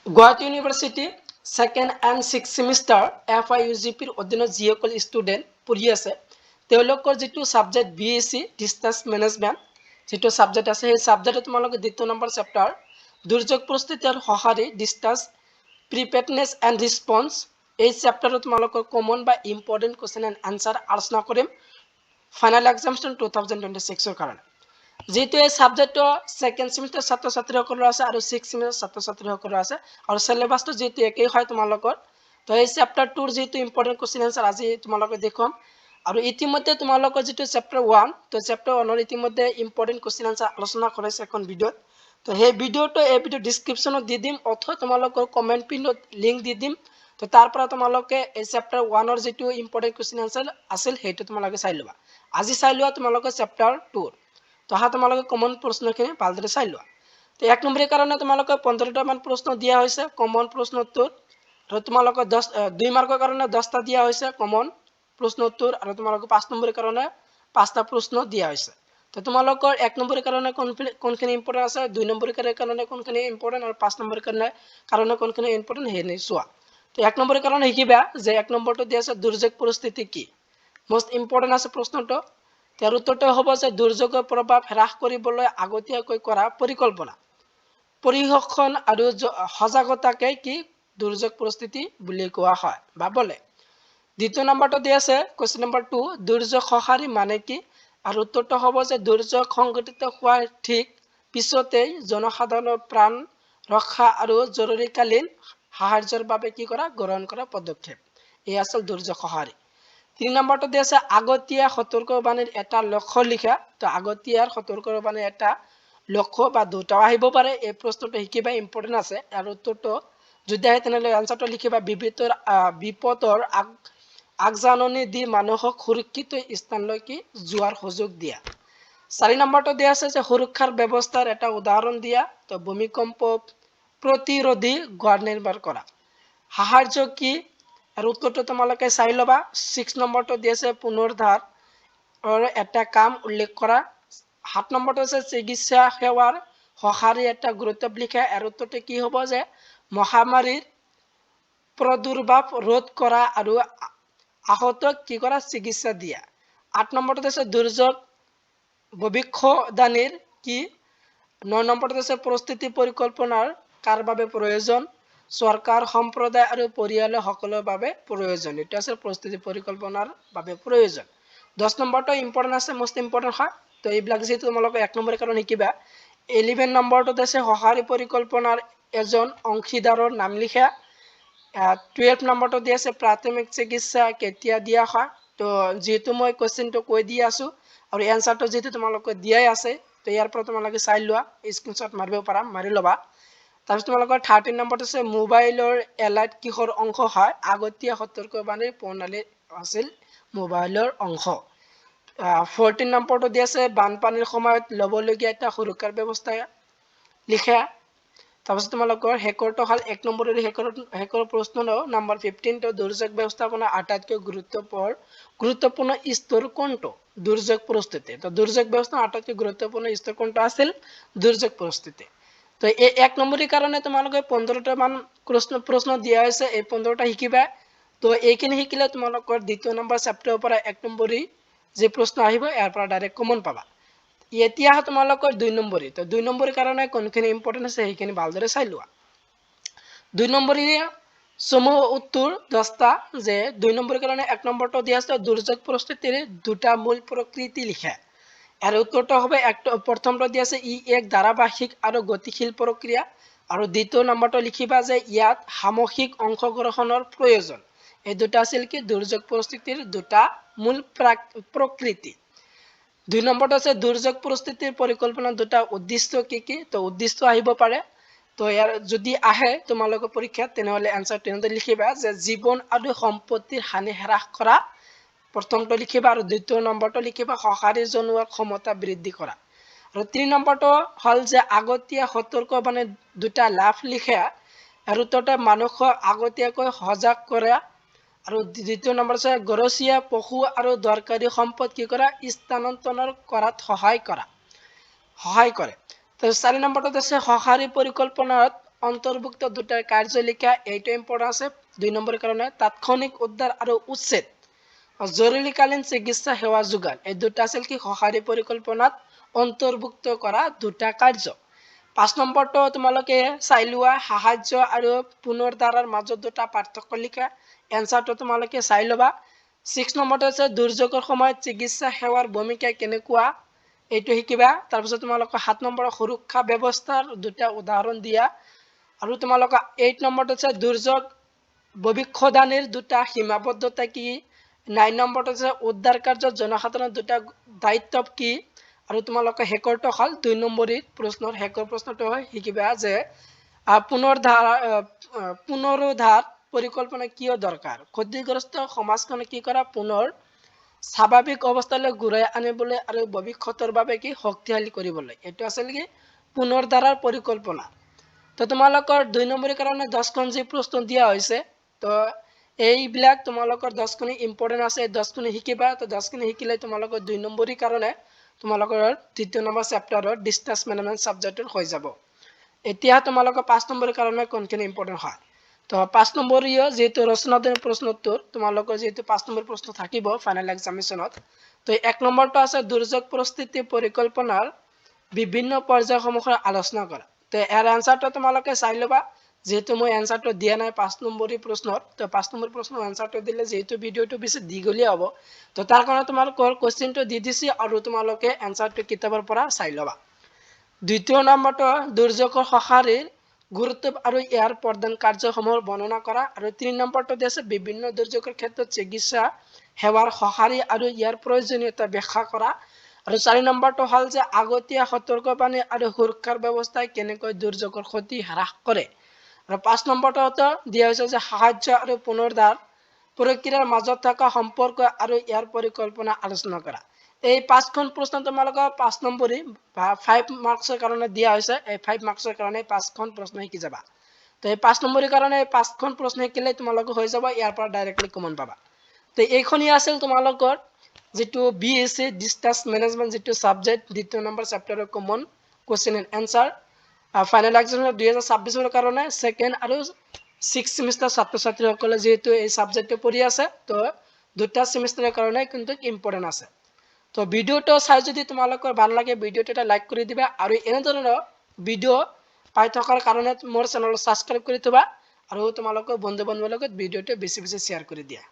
Guwahati university second and six semester FIUGPৰ অধীনত যিসকল ষ্টুডেণ্ট পঢ়ি আছে তেওঁলোকৰ যিটো ছাবজেক্ট BSc ডিজাষ্টাৰ মেনেজমেণ্ট যিটো ছাবজেক্ট আছে সেই ছাবজেক্টত তোমালোকে দ্বিতীয় নম্বৰ চেপ্টাৰ দুৰ্যোগ প্ৰস্তুতি আৰু সঁহাৰি ডিজাষ্টাৰ প্ৰিপেয়াৰনেছ এণ্ড ৰেছপন্স এই চেপ্টাৰত তোমালোকৰ কমন বা ইম্পৰ্টেণ্ট কুৱেশ্যন এণ্ড আনচাৰ আলোচনা কৰিম ফাইনেল এক্সামিনেশ্যন 2026ৰ কাৰণে যেহেতু এই সাবজেক্টৰ সেকেন্ড সেমিস্টাৰ ছাত্ৰ ছাত্ৰীসকলৰ আছে আৰু সিক্স সেমিস্টাৰ ছাত্ৰ ছাত্ৰীসকলৰ আছে আৰু সিলেবাসটো যেহেতু একেই হয় তোমালোকৰ তো এই চেপ্টাৰ 2ৰ যেহেতু ইম্পৰ্টেণ্ট কুৱেশ্যন আনসাৰ আজি তোমালোকে দেখুৱাম আৰু ইতিমধ্যে তোমালোকৰ যেটো চেপ্টাৰ 1 তো চেপ্টাৰ 1ৰ ইতিমধ্যে ইম্পৰ্টেণ্ট কুৱেশ্যন আনসাৰ আলোচনা কৰিছে এখন ভিডিঅ'ত তো সেই ভিডিঅ'টো এই ভিডিঅ' ডেসক্ৰিপশ্যনত দি দিম অথবা তোমালোকৰ কমেন্ট পিনত লিংক দি দিম তো তাৰ পৰা তোমালোকে এই চেপ্টাৰ 1ৰ যেটো ইম্পৰ্টেণ্ট কুৱেশ্যন আনসাৰ আছিল সেইটো তোমালোকে চাই লবা আজি চাই লোৱা তোমালোকে চেপ্টাৰ 2 তো হা তোমালোকে কমন প্ৰশ্নখিনি ভালদৰে চাই লোৱা তো এক নম্বৰৰ কাৰণে তোমালোকে 15টা মান প্ৰশ্ন দিয়া হৈছে কমন প্ৰশ্ন উত্তৰ আৰু তোমালোকে 2 মাৰ্কৰ কাৰণে 10টা দিয়া হৈছে কমন প্ৰশ্ন উত্তৰ আৰু তোমালোকে 5 নম্বৰৰ কাৰণে 5টা প্ৰশ্ন দিয়া হৈছে তো তোমালোকৰ 1 নম্বৰৰ কাৰণে কোনখিনি ইম্পৰ্টেন্ট আছে 2 নম্বৰৰ কাৰণে কোনখিনি ইম্পৰ্টেন্ট আৰু 5 নম্বৰৰ কাৰণে কোনখিনি ইম্পৰ্টেন্ট হেনে চোৱা তো 1 নম্বৰৰ কাৰণে শিকিবা যে 1 নম্বৰটো দিয়া আছে দুৰ্যোগ পৰিস্থিতি কি মোস্ট ইম্পৰ্টেন্ট আছে প্ৰশ্নটো তাৰ উত্তৰটো হ'ব যে দুৰ্যোগৰ প্ৰভাৱ হ্ৰাস কৰিবলৈ আগতীয়াকৈ কৰা পৰিকল্পনা পৰিসংখ্যান আৰু সজাগতাকে কি দুৰ্যোগ পৰিস্থিতি বুলি কোৱা হয় বা বলে দ্বিতীয় নম্বৰটো দিয়া আছে কোৱেশ্চন নম্বৰ 2 দুৰ্যোগ সঁহাৰি মানে কি আৰু উত্তৰটো হ'ব যে দুৰ্যোগ সংঘটিত হোৱাৰ ঠিক পিছতেই জনসাধাৰণৰ প্ৰাণ ৰক্ষা আৰু জৰুৰীকালীন সাহায্যৰ বাবে কি কৰা গ্ৰহণ কৰা পদক্ষেপ এই আছিল দুৰ্যোগ সঁহাৰি 3 নম্বৰটো দিয়া আছে আগতীয়া সতৰ্কবাণীৰ এটা লক্ষ্য লিখা তো আগতীয়াৰ সতৰ্কবাণীৰ এটা লক্ষ্য বা দুটাও আহিব পাৰে এই প্ৰশ্নটো শিকিবা ইম্পৰ্টেন্ট আছে আৰু উত্তৰটো যদি আহে তেনেহলে আনসাৰটো লিখিবা বিপদৰ আগজাননী দি মানুহক সুৰক্ষিত স্থানলৈকে যোৱাৰ সুযোগ দিয়া 4 নম্বৰটো দিয়া আছে যে সুৰক্ষাৰ ব্যৱস্থাৰ এটা উদাহৰণ দিয়া তো ভূমিকম্প প্ৰতিৰোধী গড় নিৰ্মাণ কৰা সাহায্য কি আৰু উত্তৰটো তোমালোকে চাই লবা 6 নম্বৰটো দিয়া আছে পুনৰুদ্ধাৰ এটা কাম উল্লেখ কৰা 7 নম্বৰটো আছে চিকিৎসা সেৱাৰ সঁহাৰি এটা গুৰুত্ব লিখা আৰু উত্তৰটো কি হ'ব যে মহামাৰীৰ প্ৰাদুৰ্ভাৱ ৰোধ কৰা আৰু আহতক কি কৰা চিকিৎসা দিয়া 8 নম্বৰটো আছে দুৰ্যোগ ভৱিষ্যদ্বাণীৰ কি 9 নম্বৰটো আছে প্ৰস্তুতি পৰিকল্পনাৰ কাৰ বাবে প্ৰয়োজন চৰকাৰ সম্প্ৰদায় আৰু পৰিয়ালৰ সকলৰ বাবে প্ৰয়োজন এটা আছে প্ৰস্তুতি পৰিকল্পনাৰ বাবে প্ৰয়োজন 10 নম্বৰটো ইম্পৰ্টেন্ট আছে মোস্ট ইম্পৰ্টেন্ট হয় তো এইবিলাক যেটো তোমালোকে 1 নম্বৰৰ কাৰণে শিকিবা 11 নম্বৰটো আছে সঁহাৰি পৰিকল্পনাৰ এজন অংশীদাৰৰ নাম লিখা 12 নম্বৰটো দিয়া আছে প্ৰাথমিক চিকিৎসা কেতিয়া দিয়া হয় তো যেটো মই কোৱেশ্চনটো কৈ দি আছো আৰু এনসাৰটো যেটো তোমালোকে দিয়াই আছে তো ইয়াৰ পৰা তোমালোকে চাই লোৱা স্ক্ৰিনশ্বট মাৰিব পাৰা মাৰি লবা তাৰপিছত তোমালোকৰ 13 নম্বৰটো আছে মোবাইলৰ এলাৰ্ট কিহৰ অংশ হয় আগতীয়া সতৰ্কবাণীৰ প্ৰণালী আছিল মোবাইলৰ অংশ 14 নম্বৰটো দিয়া আছে বানপানীৰ সময়ত লবলগীয়া এটা সুৰক্ষাৰ ব্যৱস্থা লিখা তাৰপিছত তোমালোকৰ হেকৰটো হল 1 নম্বৰৰ হেকৰ প্ৰশ্ন নম্বৰ 15 তো দুৰ্যোগ ব্যৱস্থাপনা আটাইতকৈ গুৰুত্বপূৰ্ণ স্তৰ কোনটো দুৰ্যোগ প্ৰস্তুতি তো দুৰ্যোগ ব্যৱস্থাপনা আটাইতকৈ গুৰুত্বপূৰ্ণ স্তৰ কোনটো আছিল দুৰ্যোগ প্ৰস্তুতি তো এই 1 নম্বৰৰ কাৰণে তোমালোকে 15টা মান প্ৰশ্ন দিয়া হৈছে এই 15টা শিকিবা তো এইখিনি শিকিলে তোমালোকৰ দ্বিতীয় নম্বৰ চেপ্টাৰৰ পৰা 1 নম্বৰী যে প্ৰশ্ন আহিব ইয়াৰ পৰা ডাইৰেক্ট কমন পাবা এতিয়া তোমালোকৰ 2 নম্বৰী তো 2 নম্বৰৰ কাৰণে কোনখিনি ইম্পৰ্টেন্ট আছে সেইখিনি ভালদৰে চাই লোৱা 2 নম্বৰী সমূহ উত্তৰ 10টা যে 2 নম্বৰৰ কাৰণে 1 নম্বৰটো দিয়া আছে দুৰ্যোগ প্ৰস্তুতিৰ দুটা মূল প্ৰকৃতি লিখা আৰু উত্তৰটো হবে প্ৰথমটো দিয়া আছে ই এক ধাৰাবাহিক আৰু গতিশীল প্ৰক্ৰিয়া আৰু দ্বিতীয় নম্বৰটো লিখিবা যে ইয়াত সামূহিক অংশগ্ৰহণৰ প্ৰয়োজন এই দুটা আছিল কি দুৰ্যোগ প্ৰস্তুতিৰ দুটা মূল প্ৰকৃতি 2 নম্বৰটো আছে দুৰ্যোগ প্ৰস্তুতিৰ পৰিকল্পনা দুটা উদ্দেশ্য কি তো উদ্দেশ্য আহিব পাৰে তো ইয়াৰ যদি আহে তোমালোকৰ পৰীক্ষাত তেনেহলে আনসাৰ তেনেদৰে লিখিবা যে জীৱন আৰু সম্পত্তিৰ হানি হ্ৰাস কৰা প্ৰথমটো লিখিবা আৰু দ্বিতীয় নম্বৰটো লিখিবা সঁহাৰি জনোৱাৰ ক্ষমতা বৃদ্ধি কৰা আৰু 3 নম্বৰটো হল যে আগতীয়া সতৰ্কবাণী দুটা লাভ লিখা আৰু উত্তৰটো মানুহক আগতীয়াকৈ সজাগ কৰা আৰু দ্বিতীয় নম্বৰ আছে গৰচীয়া পশু আৰু দৰকাৰী সম্পদ কি কৰা স্থানান্তৰ কৰাত সহায় কৰে তো 4 নম্বৰটো আছে সঁহাৰি পৰিকল্পনাত অন্তৰ্ভুক্ত দুটাৰ কাৰ্য লিখা এইটো ইম্পৰ্টেণ্ট আছে 2 নম্বৰৰ কাৰণে তাৎক্ষণিক উদ্ধাৰ আৰু উচ্ছেদ জৰুৰীকালীন চিকিৎসা সেৱা যোগান এই দুটা আছিল কি সহাৰি পৰিকল্পনাত অন্তৰ্ভুক্ত কৰা দুটা কাৰ্য 5 নম্বৰটো তোমালোকে চাই লোৱা সাহায্য আৰু পুনৰুদ্ধাৰৰ মাজত দুটা পাৰ্থক্য লিখা এনসাৰটো তোমালোকে চাই লবা 6 নম্বৰটো আছে দুৰ্যোগৰ সময়ত চিকিৎসা সেৱাৰ ভূমিকা কেনেকুৱা এইটো শিকিবা তাৰ পিছত তোমালোকে 7 নম্বৰৰ সুৰক্ষা ব্যৱস্থাৰ দুটা উদাহৰণ দিয়া আৰু তোমালোকে 8 নম্বৰটো আছে দুৰ্যোগ ভৱিষ্যৎবাণীৰ দুটা সীমাবদ্ধতা কি 9 নম্বৰটো আছে উদ্ধাৰ কাৰ্যত জনসাধাৰণৰ দুটা দায়িত্ব কি আৰু তোমালোকে হেকৰটো হল 2 নম্বৰৰ প্ৰশ্নৰ হেকৰ প্ৰশ্নটো হয় শিকিবা যে পুনৰুদ্ধাৰ পৰিকল্পনা কিয় দৰকাৰ ক্ষতিগ্ৰস্ত সমাজখনে কি কৰা পুনৰ স্বাভাৱিক অৱস্থালৈ ঘূৰাই আনিবলৈ আৰু ভৱিষ্যতৰ বাবে কি শক্তিশালী কৰিবলৈ এটো আছিল কি পুনৰুদ্ধাৰৰ পৰিকল্পনা তো তোমালোকৰ 2 নম্বৰৰ কাৰণে 10খন যি প্ৰশ্ন দিয়া হৈছে তো এইবিলাক তোমালোকৰ 10খন ইম্পৰ্টেন্ট আছে 10খন শিকিবা তো 10খন শিকিলে তোমালোকৰ 2 নম্বৰৰ কাৰণে তোমালোকৰ তৃতীয় নম্বৰ চেপ্টাৰৰ ডিসটেন্স মেনেজমেন্ট সাবজেক্টৰ হৈ যাব এতিয়া তোমালোকৰ 5 নম্বৰৰ কাৰণে কোনখিনি ইম্পৰ্টেন্ট হয় তো 5 নম্বৰীয় যেটো ৰচনাত্মক প্ৰশ্নোত্তৰ তোমালোকৰ যেটো 5 নম্বৰ প্ৰশ্ন থাকিব ফাইনাল এক্সামিনেশনত তো 1 নম্বৰটো আছে দুৰ্যোগ পৰিস্থিতি পৰিকল্পনাৰ বিভিন্ন পৰ্যায়সমূহৰ আলোচনা কৰা তো এৰ আনসাৰটো তোমালোকে চাই লবা যেহেতু মই আনসাৰটো দিয়া নাই 5 নম্বৰৰ প্ৰশ্নত তো 5 নম্বৰ প্ৰশ্নৰ আনসাৰটো দিলে যেহেতু ভিডিওটো বেছি দীঘলীয়া হ'ব তো তাৰ কাৰণে তোমালোকৰ কোৱেশ্চনটো দি দিছি আৰু তোমালোকে আনসাৰটো কিতাপৰ পৰা চাই লবা দ্বিতীয় নম্বৰটো দুৰ্যোগৰ সঁহাৰিৰ গুৰুত্ব আৰু ইয়াৰ প্ৰদান কাৰ্যসমূহৰ বৰ্ণনা কৰা আৰু 3 নম্বৰটো আছে বিভিন্ন দুৰ্যোগৰ ক্ষেত্ৰত চিকিৎসা সেৱাৰ সঁহাৰি আৰু ইয়াৰ প্ৰয়োজনীয়তা ব্যাখ্যা কৰা আৰু 4 নম্বৰটো হল যে আগতীয়া সতৰ্কবাণী আৰু সুৰক্ষাৰ ব্যৱস্থাই কেনেকৈ দুৰ্যোগৰ ক্ষতি হ্ৰাস কৰে আৰু 5 নম্বৰটো দিয়া হৈছে যে সাহায্য আৰু পুনৰুদ্ধাৰ প্ৰক্ৰিয়াৰ মাজত থকা সম্পৰ্ক আৰু ইয়াৰ পৰিকল্পনা আলোচনা কৰা এই 5খন প্ৰশ্ন তোমালোকৰ 5 নম্বৰী বা 5 মাৰ্কছৰ কাৰণে দিয়া হৈছে এই 5 মাৰ্কছৰ কাৰণে 5খন প্ৰশ্ন শিকি যাবা তো এই 5 নম্বৰৰ কাৰণে 5খন প্ৰশ্ন শিকিলে তোমালোকৰ হৈ যাব ইয়াৰ পৰা ডাইৰেক্টলি কমন পাবা তো এইখনি আছিল তোমালোকৰ যেটো বিএসসি ডিসটেন্স ম্যানেজমেন্ট যেটো সাবজেক্ট দ্বিতীয় নম্বৰ চেপ্টাৰৰ common question and answer final exam 2026 ৰ কাৰণে সেকেন্ড আৰু 6 সেমিস্টাৰ ছাত্ৰ ছাত্ৰীসকলে যেহেতু এই সাবজেক্টটো পঢ়ি আছে তো দুটা সেমিস্টাৰৰ কাৰণে কিন্তু ইম্পৰ্টেন্ট আছে তো ভিডিওটো চাই যদি তোমালোকৰ ভাল লাগে ভিডিওটো এটা লাইক কৰি দিবা আৰু এনে ধৰণৰ ভিডিও পাই থকাৰ কাৰণে মোৰ চেনেলটো সাবস্ক্ৰাইব কৰি থবা আৰু তোমালোকৰ বন্ধু বান্ধৱীৰ লগত ভিডিওটো বেছি বেছি শেয়াৰ কৰি দিয়া